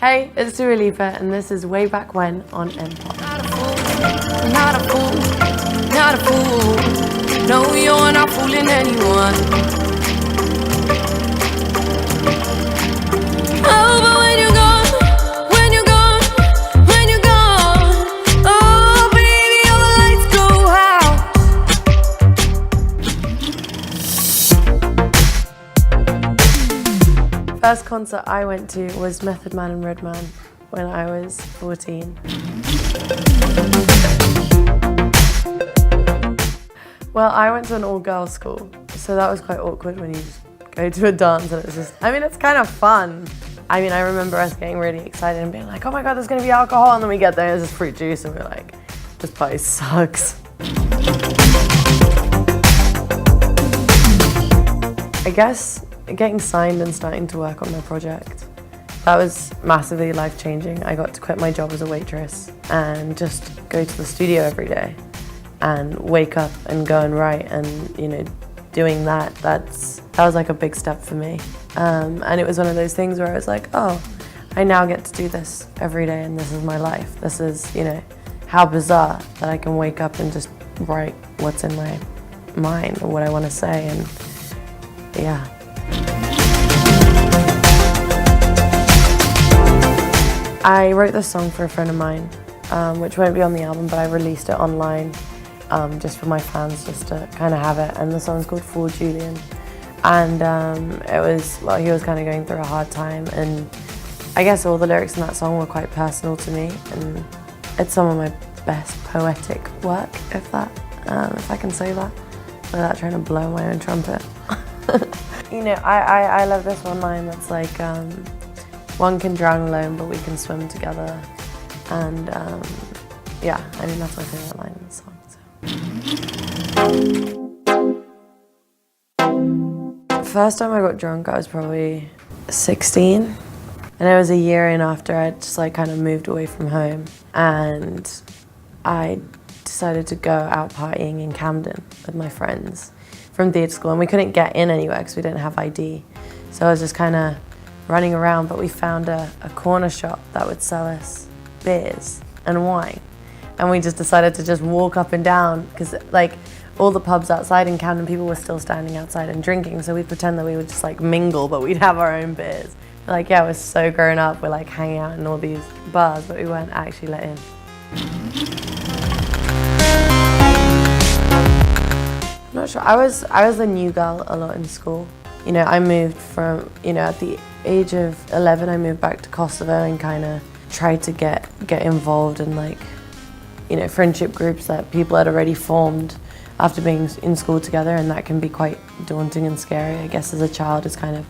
Hey, it's Dua Lipa, and this is Way Back When on ANDPOP. Not a fool, not a fool. No, you're not fooling anyone. Oh, but when you're gone, when you're gone, when you're gone, oh, baby, all the lights go out. First concert I went to was Method Man and Redman when I was 14. Well, I went to an all-girls school, so that was quite awkward when you just go to a dance and it's just, I mean, it's kind of fun. I mean, I remember us getting really excited and being like, oh my God, there's gonna be alcohol, and then we get there and it's just fruit juice and we're like, this place sucks. I guess getting signed and starting to work on my project, that was massively life-changing. I got to quit my job as a waitress and just go to the studio every day and wake up and go and write, and you know, doing that was like a big step for me. And it was one of those things where I was like, oh, I now get to do this every day and this is my life. This is, you know, how bizarre that I can wake up and just write what's in my mind or what I want to say, and yeah. I wrote this song for a friend of mine, which won't be on the album, but I released it online just for my fans, just to kind of have it. And the song's called For Julian. And it was, well, he was kind of going through a hard time, and I guess all the lyrics in that song were quite personal to me, and it's some of my best poetic work, if I can say that, without trying to blow my own trumpet. You know, I love this one line that's like, one can drown alone, but we can swim together. And yeah, I mean, that's my favorite line in the song. So. First time I got drunk, I was probably 16. And it was a year in after I just like kind of moved away from home. And I decided to go out partying in Camden with my friends from theatre school. And we couldn't get in anywhere because we didn't have ID. So I was just kind of running around, but we found a corner shop that would sell us beers and wine. And we just decided to just walk up and down, because like all the pubs outside in Camden, people were still standing outside and drinking, so we'd pretend that we would just like mingle, but we'd have our own beers. We're like, yeah, we're so grown up, we're like hanging out in all these bars, but we weren't actually let in. I'm not sure, I was the new girl a lot in school. You know, I moved from, you know, at the age of 11, I moved back to Kosovo and kind of tried to get involved in like, you know, friendship groups that people had already formed after being in school together, and that can be quite daunting and scary, I guess, as a child, is kind of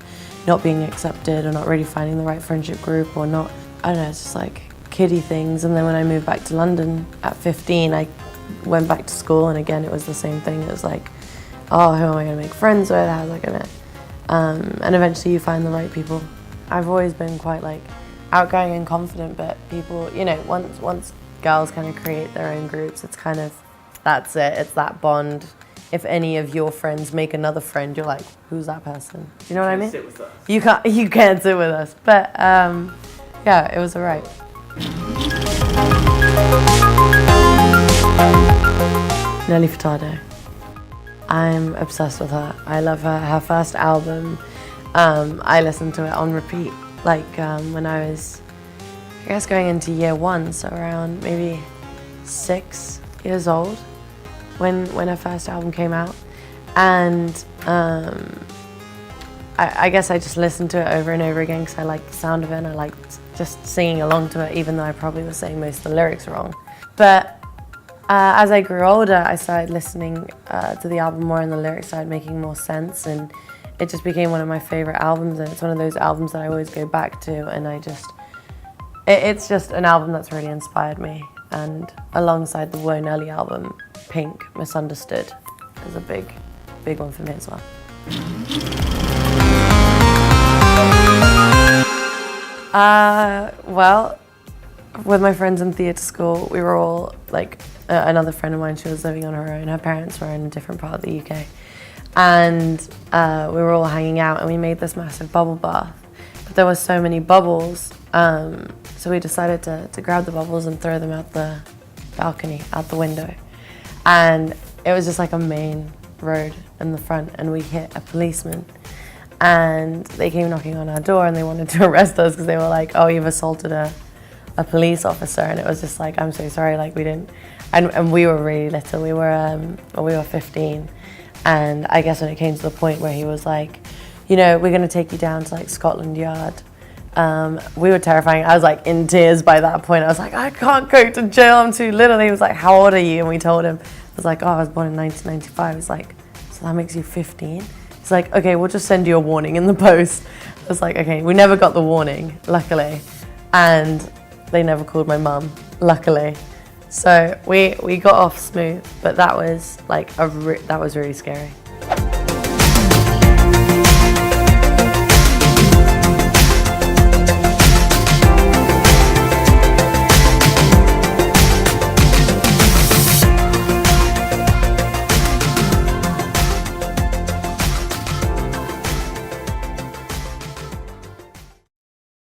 not being accepted or not really finding the right friendship group, or not, I don't know, it's just like kiddie things. And then when I moved back to London at 15, I went back to school, and again, it was the same thing. It was like, oh, who am I going to make friends with? How's I going to... and eventually you find the right people. I've always been quite like outgoing and confident, but people, you know, once girls kind of create their own groups, it's kind of, that's it, it's that bond. If any of your friends make another friend, you're like, who's that person? Do you know what I mean? Sit with us. You can't sit with us, but yeah, it was alright. Nelly Furtado. I'm obsessed with her. I love her. Her first album, I listened to it on repeat. Like when I was, I guess, going into year one, so around maybe 6 years old, when her first album came out. And I guess I just listened to it over and over again because I liked the sound of it, and I liked just singing along to it, even though I probably was saying most of the lyrics wrong. But as I grew older, I started listening to the album more, and the lyrics started making more sense, and it just became one of my favorite albums, and it's one of those albums that I always go back to, and it's just an album that's really inspired me. And alongside the Whoa Nelly album, Pink, Misunderstood is a big one for me as well. Well, with my friends in theatre school, we were all like, another friend of mine, she was living on her own. Her parents were in a different part of the UK. And we were all hanging out, and we made this massive bubble bath. but there were so many bubbles. So we decided to grab the bubbles and throw them out the balcony, out the window. And it was just like a main road in the front, and we hit a policeman. And they came knocking on our door and they wanted to arrest us because they were like, oh, you've assaulted a police officer. And it was just like, I'm so sorry, like we didn't, and we were really little, we were 15. And I guess when it came to the point where he was like, you know, we're gonna take you down to like Scotland Yard. We were terrifying. I was like in tears by that point. I was like, I can't go to jail, I'm too little. He was like, how old are you? And we told him, I was like, oh, I was born in 1995. He's like, so that makes you 15? He's like, okay, we'll just send you a warning in the post. I was like, okay, we never got the warning, luckily. And they never called my mum, luckily. So we got off smooth, but that was like that was really scary.